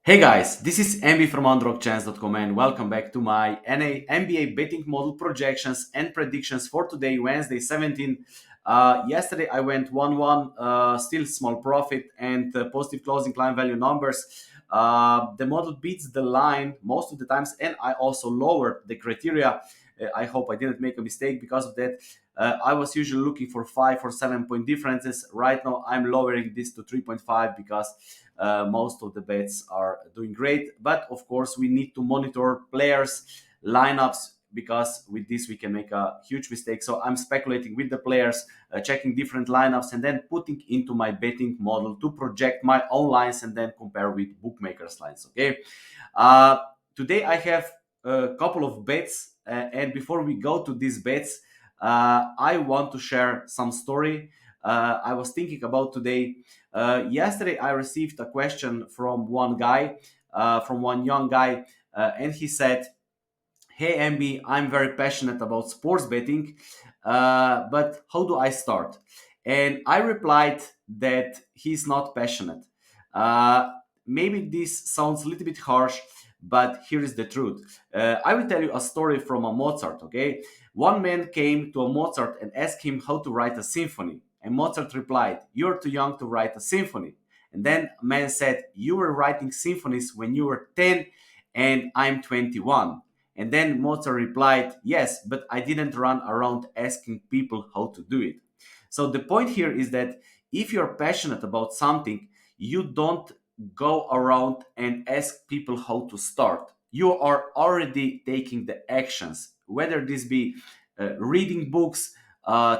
Hey guys, this is MB from UnderdogChance.com and welcome back to my NBA betting model projections and predictions for today, Wednesday 17. Yesterday I went 1-1, still small profit and positive closing line value numbers. The model beats the line most of the times, and I also lowered the criteria. I hope I didn't make a mistake because of that. I was usually looking for 5 or 7 point differences. Right now I'm lowering this to 3.5 because most of the bets are doing great. But of course, we need to monitor players, lineups, because with this we can make a huge mistake. So I'm speculating with the players, checking different lineups, and then putting into my betting model to project my own lines and then compare with bookmakers' lines. Okay. Uh, Today I have a couple of bets, and before we go to these bets, I want to share some story I was thinking about today. Yesterday, I received a question from one guy, from one young guy, and he said, "Hey, MB, I'm very passionate about sports betting, but how do I start?" And I replied that he's not passionate. Uh, Maybe this sounds a little bit harsh, but here is the truth. I will tell you a story from a Mozart, okay? One man came to a Mozart and asked him how to write a symphony. And Mozart replied, "You're too young to write a symphony." And then a man said, "You were writing symphonies when you were 10 and I'm 21." And then Mozart replied, "Yes, but I didn't run around asking people how to do it." So the point here is that if you're passionate about something, you don't go around and ask people how to start. You are already taking the actions, whether this be reading books,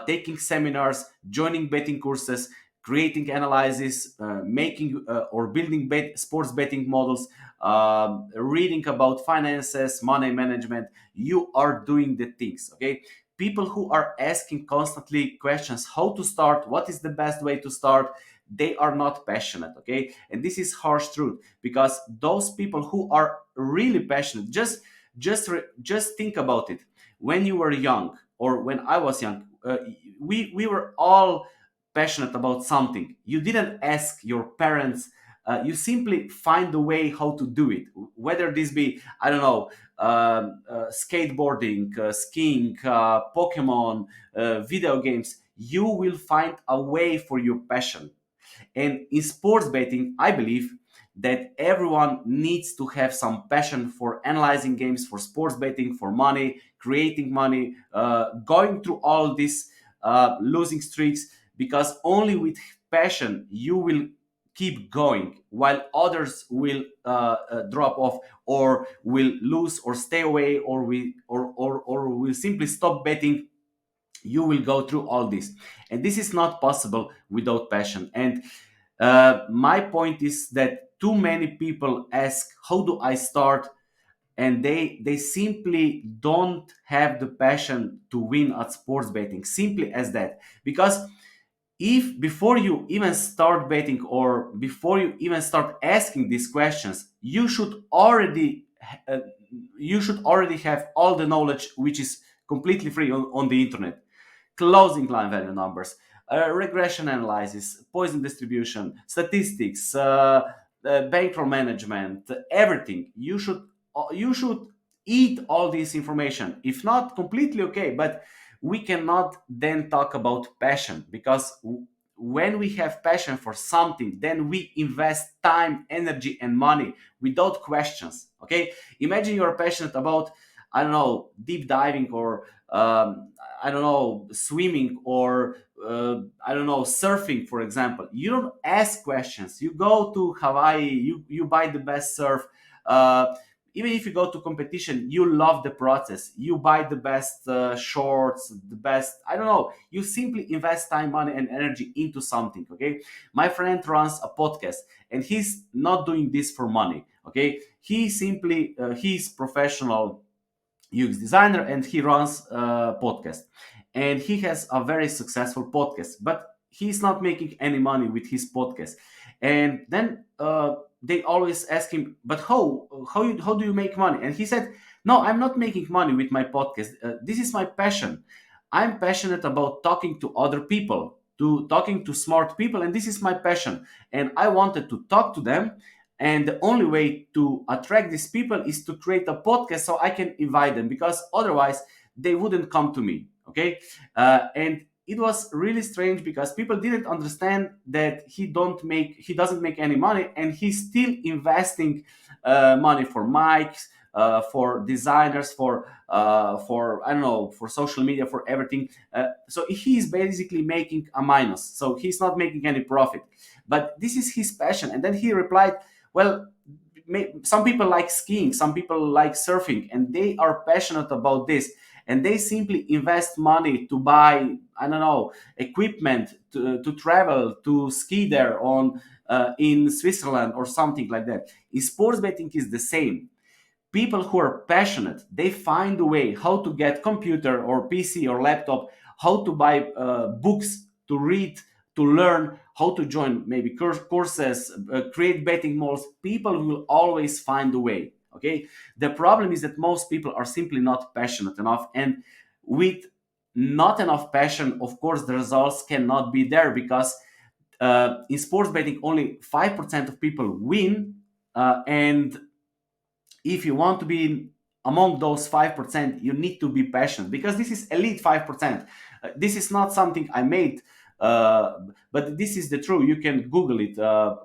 taking seminars, joining betting courses, creating analysis, making or building sports betting models, reading about finances, money management. You are doing the things. Okay. People who are asking constantly questions, how to start, what is the best way to start, they are not passionate. Okay. And this is harsh truth, because those people who are really passionate, just think about it. When you were young, or when I was young, we were all passionate about something. You didn't ask your parents. You simply find a way how to do it, whether this be, I don't know, skateboarding, skiing, Pokemon, video games. You will find a way for your passion. And in sports betting, I believe that everyone needs to have some passion for analyzing games, for sports betting, for money, creating money, going through all these losing streaks, because only with passion you will keep going, while others will drop off, or will lose, or stay away, or will simply stop betting. You will go through all this, and this is not possible without passion. And my point is that too many people ask, how do I start? And they simply don't have the passion to win at sports betting, simply as that. Because if before you even start betting, or before you even start asking these questions, uh, you should already have all the knowledge which is completely free on the internet: closing line value numbers, regression analysis, poison distribution, statistics, bankroll management, everything. You should eat all this information. If not, completely okay, but we cannot then talk about passion, because when we have passion for something, then we invest time, energy, and money without questions. Okay, imagine you're passionate about, I don't know, deep diving, or I don't know, swimming, or I don't know, surfing, for example. You don't ask questions. You go to Hawaii, you buy the best surf. Even if you go to competition, you love the process. You buy the best shorts, the best, I don't know. You simply invest time, money, and energy into something. Okay. My friend runs a podcast, and he's not doing this for money. Okay. He's professional UX designer, and he runs a podcast, and he has a very successful podcast, but he's not making any money with his podcast. And then they always ask him, but how do you make money? And he said, no, I'm not making money with my podcast. This is my passion. I'm passionate about talking to other people, to talking to smart people, and this is my passion. And I wanted to talk to them. and the only way to attract these people is to create a podcast so I can invite them, because otherwise they wouldn't come to me. Okay. And it was really strange because people didn't understand that he doesn't make any money, and he's still investing money for mics, for designers, for I don't know, for social media, for everything. So he's basically making a minus. So he's not making any profit. But this is his passion. And then he replied, "Well, some people like skiing, some people like surfing, and they are passionate about this, and they simply invest money to buy, I don't know, equipment to travel to ski there on in Switzerland or something like that." In sports betting is the same. People who are passionate, they find a way how to get computer or PC or laptop, how to buy books to read, to learn how to join maybe courses, create betting models. People will always find a way. Okay. The problem is that most people are simply not passionate enough, and with not enough passion, of course the results cannot be there, because in sports betting only 5% of people win, and if you want to be among those 5%, you need to be passionate, because this is elite 5%. This is not something I made, but this is the truth. You can Google it.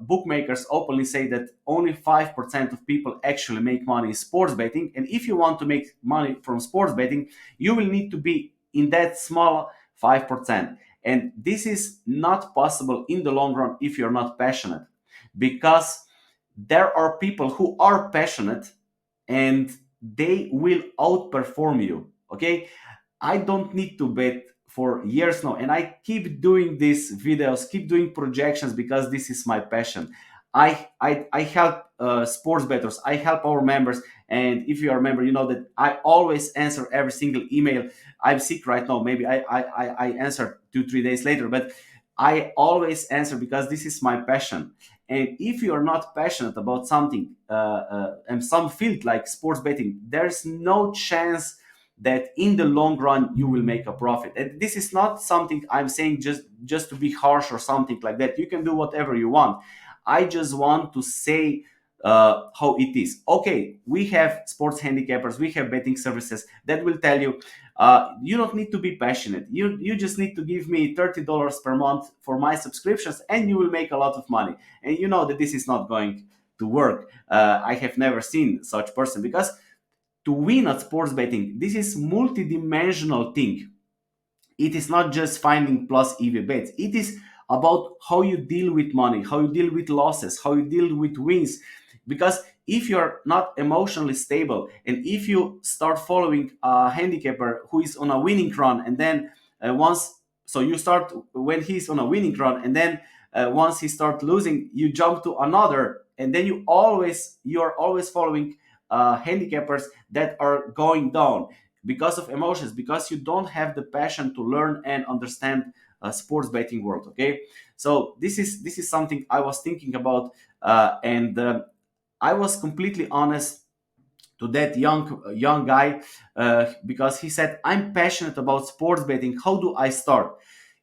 Bookmakers openly say that only 5% of people actually make money in sports betting. And if you want to make money from sports betting, you will need to be in that small 5%. And this is not possible in the long run if you're not passionate, because there are people who are passionate and they will outperform you. Okay. I don't need to bet for years now, and I keep doing these videos, keep doing projections, because this is my passion. I help sports bettors, I help our members. And if you are a member, you know that I always answer every single email. I'm sick right now, maybe I answer 2 3 days later, but I always answer, because this is my passion. And if you are not passionate about something, and some field like sports betting, there's no chance that in the long run you will make a profit. And this is not something I'm saying just to be harsh or something like that. You can do whatever you want. I just want to say how it is. Okay, we have sports handicappers, we have betting services that will tell you you don't need to be passionate. You just need to give me $30 per month for my subscriptions, and you will make a lot of money. And you know that this is not going to work. I have never seen such person, because to win at sports betting, this is multi-dimensional thing. It is not just finding plus EV bets. It is about how you deal with money, how you deal with losses, how you deal with wins. Because if you're not emotionally stable, and if you start following a handicapper who is on a winning run, and then once, so you start when he's on a winning run, and then once he starts losing, you jump to another, and then you're always following handicappers that are going down because of emotions, because you don't have the passion to learn and understand sports betting world. Okay. So this is something I was thinking about, and I was completely honest to that young guy, because he said, "I'm passionate about sports betting. How do I start?"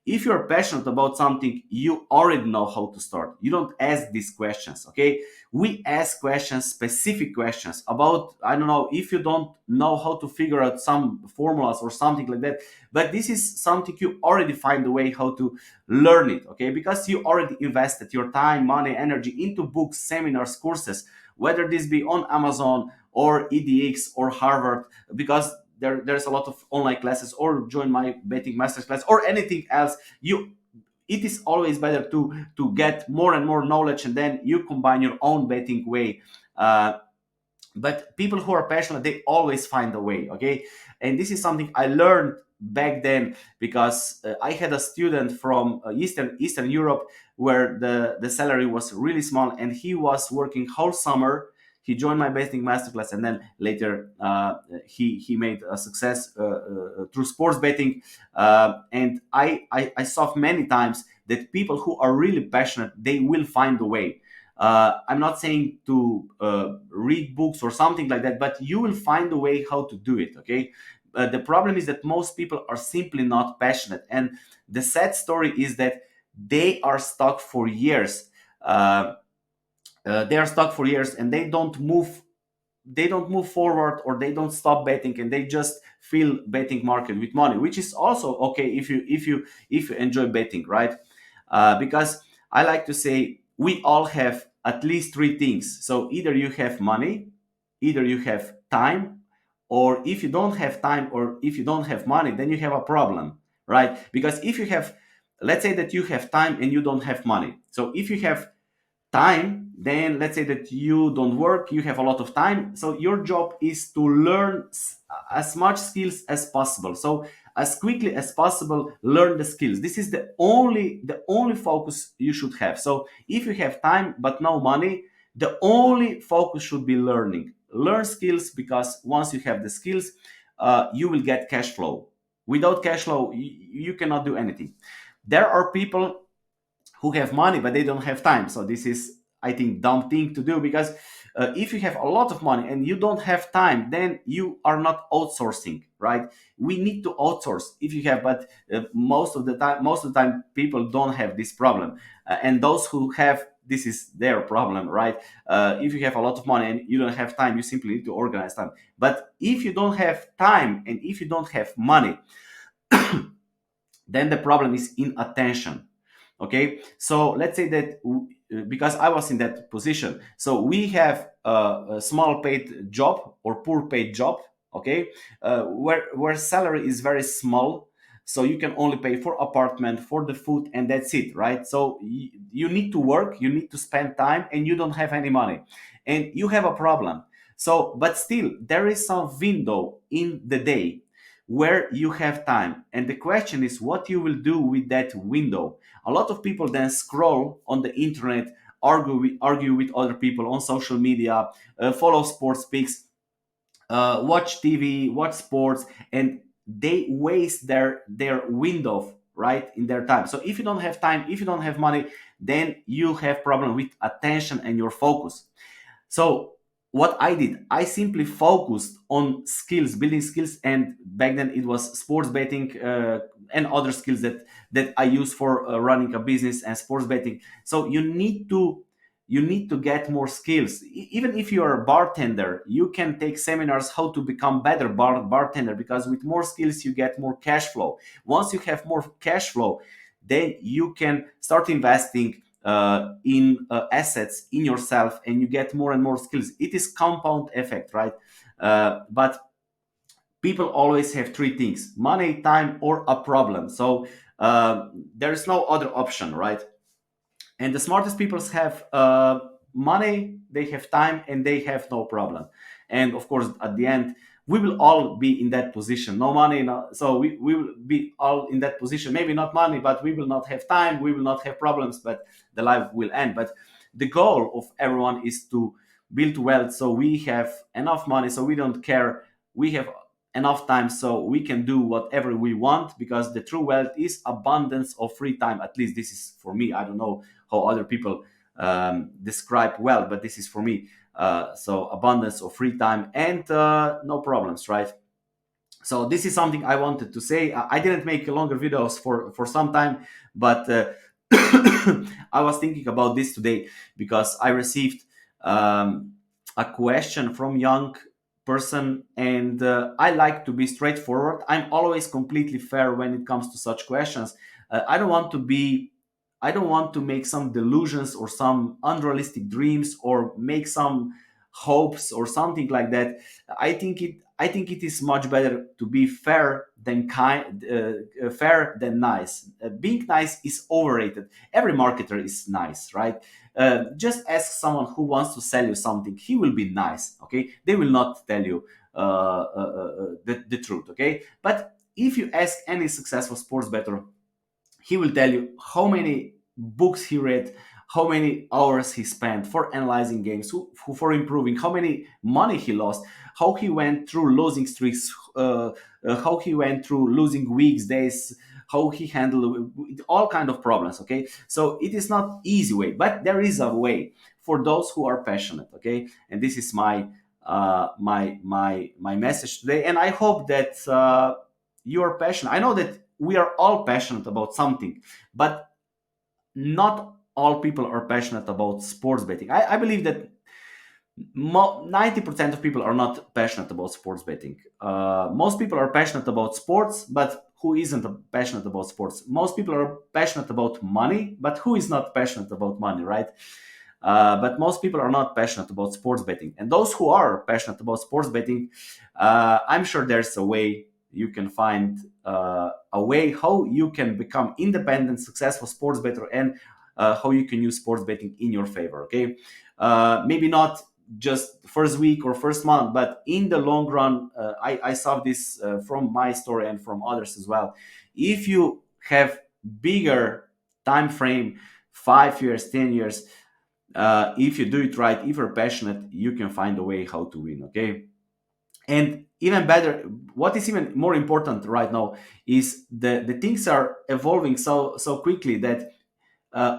If you're passionate about something, you already know how to start. You don't ask these questions. Okay. We ask questions, specific questions about, I don't know, if you don't know how to figure out some formulas or something like that. But this is something you already find a way how to learn it. Okay. Because you already invested your time, money, energy into books, seminars, courses, whether this be on Amazon or EDX or Harvard, because there's a lot of online classes, or join my betting masterclass or anything else. It is always better to get more and more knowledge, and then you combine your own betting way. But people who are passionate, they always find a way. Okay. And this is something I learned back then, because I had a student from Eastern Europe, where the salary was really small, and he was working whole summer. He joined my betting masterclass, and then later he made a success through sports betting. And I saw many times that people who are really passionate, they will find a way. I'm not saying to read books or something like that, but you will find a way how to do it. Okay. The problem is that most people are simply not passionate, and the sad story is that they are stuck for years. They are stuck for years and they don't move forward, or they don't stop betting, and they just fill betting market with money, which is also okay if you enjoy betting, right? Because I like to say we all have at least three things. So either you have money, either you have time, or if you don't have time or if you don't have money, then you have a problem, right? Because if you have, let's say that you have time and you don't have money. So if you have time, then let's say that you don't work, you have a lot of time, so your job is to learn as much skills as possible, so as quickly as possible learn the skills. This is the only focus you should have. So if you have time but no money, the only focus should be learn skills, because once you have the skills, you will get cash flow. Without cash flow, you cannot do anything. There are people who have money but they don't have time. So this is, I think, dumb thing to do, because if you have a lot of money and you don't have time, then you are not outsourcing, right? We need to outsource if you have, but most of the time people don't have this problem. And those who have, this is their problem, right? If you have a lot of money and you don't have time, you simply need to organize time. But if you don't have time and if you don't have money, then the problem is in attention. Okay, so let's say that because I was in that position, so we have a small paid job or poor paid job. Okay, where salary is very small, so you can only pay for apartment, for the food, and that's it, right? So you need to work, you need to spend time, and you don't have any money, and you have a problem. So but still there is some window in the day where you have time, and the question is what you will do with that window. A lot of people then scroll on the internet, argue with other people on social media, follow sports picks, watch TV, watch sports, and they waste their window, right, in their time. So if you don't have time, if you don't have money, then you have problem with attention and your focus. So what I did, I simply focused on skills, building skills, and back then it was sports betting, and other skills that I use for running a business and sports betting. So you need to get more skills. Even if you are a bartender, you can take seminars how to become better bartender, because with more skills you get more cash flow. Once you have more cash flow, then you can start investing in assets in yourself, and you get more and more skills. It is compound effect, right? But people always have three things: money, time, or a problem. So there is no other option, right? And the smartest people have money, they have time, and they have no problem. And of course at the end we will all be in that position. No money, so we will be all in that position. Maybe not money, but we will not have time, we will not have problems, but the life will end. But the goal of everyone is to build wealth, so we have enough money, so we don't care. We have enough time, so we can do whatever we want, because the true wealth is abundance of free time. At least this is for me. I don't know how other people describe well, but this is for me. So abundance of free time and no problems, right? So this is something I wanted to say. I didn't make longer videos for some time, but I was thinking about this today because I received a question from young person, and I like to be straightforward. I'm always completely fair when it comes to such questions. I don't want to make some delusions or some unrealistic dreams or make some hopes or something like that. I think it is much better to be fair than fair than nice. Being nice is overrated. Every marketer is nice, right? Just ask someone who wants to sell you something. He will be nice, okay? They will not tell you the truth, okay? But if you ask any successful sports bettor, he will tell you how many books he read, how many hours he spent for analyzing games, for improving, how many money he lost, how he went through losing streaks, how he went through losing weeks, days, how he handled all kind of problems. Okay, so it is not easy way, but there is a way for those who are passionate. Okay, and this is my message today, and I hope that you are passionate. I know that we are all passionate about something, but not all people are passionate about sports betting. I believe that 90% of people are not passionate about sports betting. Most people are passionate about sports, but who isn't passionate about sports? Most people are passionate about money, but who is not passionate about money, right? But most people are not passionate about sports betting. And those who are passionate about sports betting, I'm sure there's a way you can find a way how you can become independent, successful sports bettor, and how you can use sports betting in your favor. Okay, maybe not just first week or first month, but in the long run. I saw this from my story and from others as well. If you have bigger time frame, 5 years, 10 years, if you do it right, if you're passionate, you can find a way how to win. Okay, and even better, what is even more important right now is the things are evolving so quickly that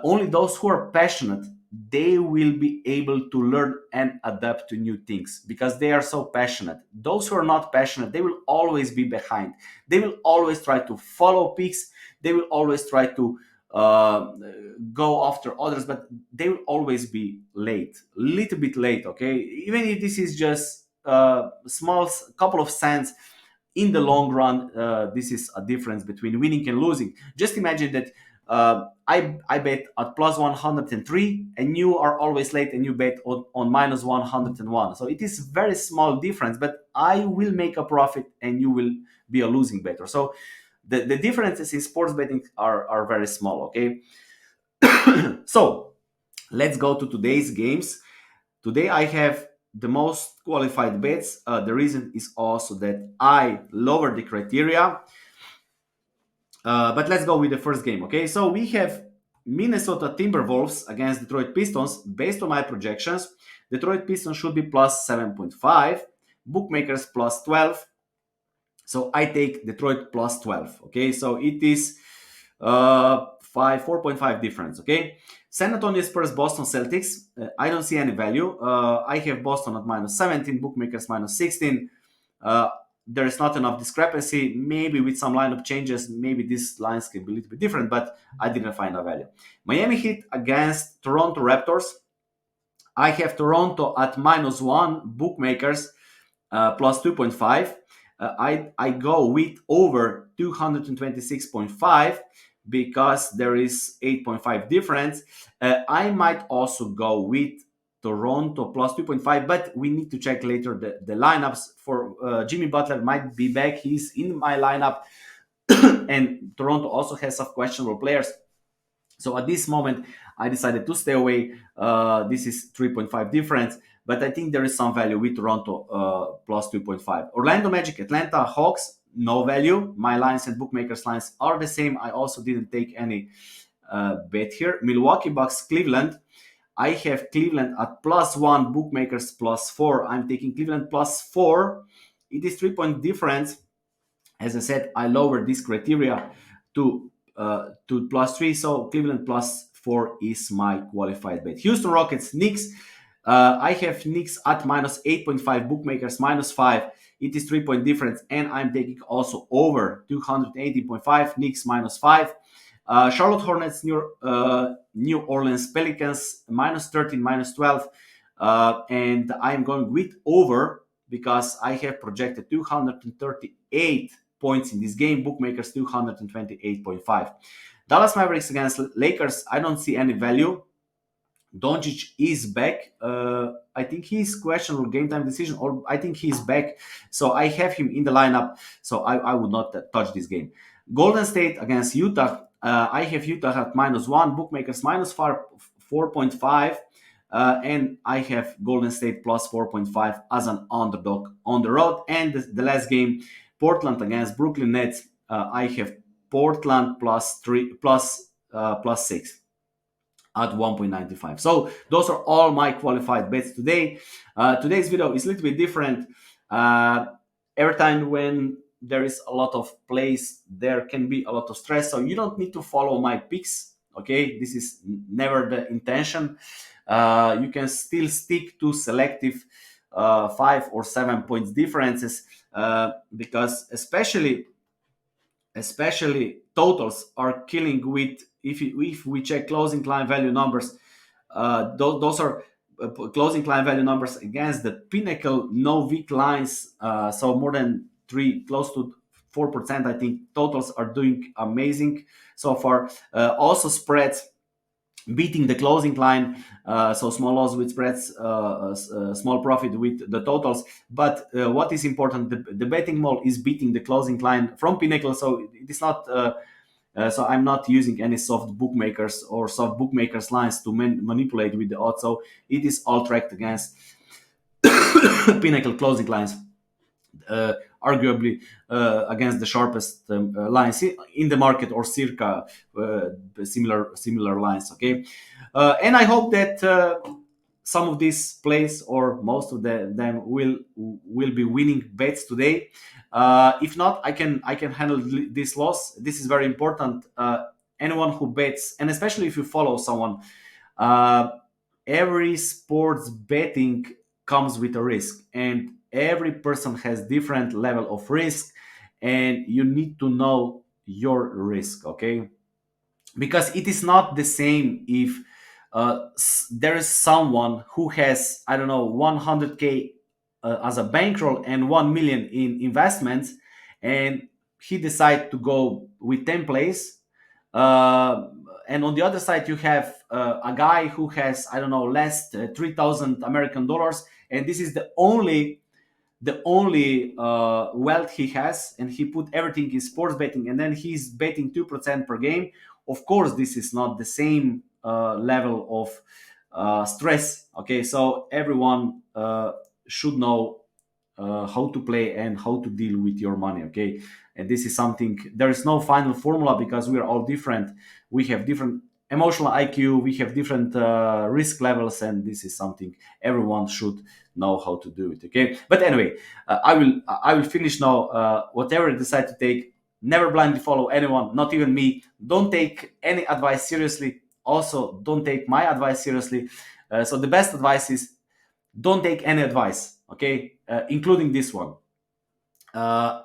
only those who are passionate, they will be able to learn and adapt to new things because they are so passionate. Those who are not passionate, they will always be behind. They will always try to follow peaks. They will always try to uh, go after others, but they will always be late, little bit late. Okay, even if this is just small couple of cents, in the long run, this is a difference between winning and losing. Just imagine that I bet at plus 103 and you are always late and you bet on minus 101. So it is very small difference, but I will make a profit and you will be a losing better. So the differences in sports betting are very small. Okay. So let's go to today's games. Today I have the most qualified bets. The reason is also that I lowered the criteria. But let's go with the first game. Okay, so we have Minnesota Timberwolves against Detroit Pistons. Based on my projections, Detroit Pistons should be plus 7.5, bookmakers plus 12. So I take Detroit plus 12. Okay, so it is 4.5 difference. Okay, San Antonio Spurs, Boston Celtics. I don't see any value. I have Boston at minus 17, bookmakers minus 16. Uh, there is not enough discrepancy. Maybe with some lineup changes, maybe these lines can be a little bit different, but I didn't find a value. Miami Heat against Toronto Raptors. I have Toronto at minus one, bookmakers plus 2.5. I go with over 226.5 because there is 8.5 difference. I might also go with Toronto plus 2.5, but we need to check later the lineups for Jimmy Butler might be back. He's in my lineup, and Toronto also has some questionable players. So at this moment, I decided to stay away. This is 3.5 difference, but I think there is some value with Toronto plus 2.5. Orlando Magic, Atlanta Hawks, no value. My lines and bookmakers lines are the same. I also didn't take any bet here. Milwaukee Bucks, Cleveland. I have Cleveland at plus one, bookmakers plus four. I'm taking Cleveland plus four. It is 3 point difference. As I said, I lowered this criteria to plus three. So Cleveland plus four is my qualified bet. Houston Rockets, Knicks. I have Knicks at minus 8.5, bookmakers minus five. It is 3 point difference, and I'm taking also over 280.5, Knicks minus five. Charlotte Hornets, New Orleans Pelicans, minus 13, minus 12. And I'm going with over because I have projected 238 points in this game. Bookmakers 228.5. Dallas Mavericks against Lakers. I don't see any value. Doncic is back. I think he's questionable game time decision, or I think he's back. So I have him in the lineup. So I would not touch this game. Golden State against Utah. I have Utah at minus one, bookmakers minus 4.5. And I have Golden State plus 4.5 as an underdog on the road. And the last game, Portland against Brooklyn Nets. I have Portland plus three, plus six at 1.95. So those are all my qualified bets today. Today's video is a little bit different. Every time when there is a lot of plays, there can be a lot of stress. So you don't need to follow my picks. Okay, this is never the intention. You can still stick to selective 5 or 7 points differences because especially totals are killing with, if we check closing client value numbers, those are closing client value numbers against the pinnacle no weak lines, so more than 3, close to 4%. I think totals are doing amazing so far. Also spreads beating the closing line, so small loss with spreads, small profit with the totals. But what is important, the betting model is beating the closing line from pinnacle, so it is not so I'm not using any soft bookmakers or soft bookmakers lines to manipulate with the odds, so it is all tracked against pinnacle closing lines, uh, arguably against the sharpest lines in the market, or circa similar lines. Okay, and I hope that some of these plays, or most of them, will be winning bets today. If not, I can handle this loss. This is very important. Anyone who bets, and especially if you follow someone, uh, every sports betting comes with a risk, and every person has different level of risk, and you need to know your risk. Okay, because it is not the same if there is someone who has, I don't know, 100K as a bankroll and 1 million in investments, and he decide to go with 10 plays, uh, and on the other side you have a guy who has, I don't know, less 3,000 American dollars, and this is the only wealth he has, and he put everything in sports betting, and then he's betting 2% per game. Of course this is not the same level of stress. Okay, so everyone should know how to play and how to deal with your money. Okay, and this is something, there is no final formula, because we are all different. We have different emotional IQ, we have different risk levels, and this is something everyone should know how to do it. Okay, but anyway, I will finish now. Whatever you decide to take, never blindly follow anyone, not even me. Don't take any advice seriously, also don't take my advice seriously. So the best advice is, don't take any advice. Okay, including this one. uh,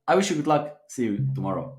I wish you good luck. See you tomorrow.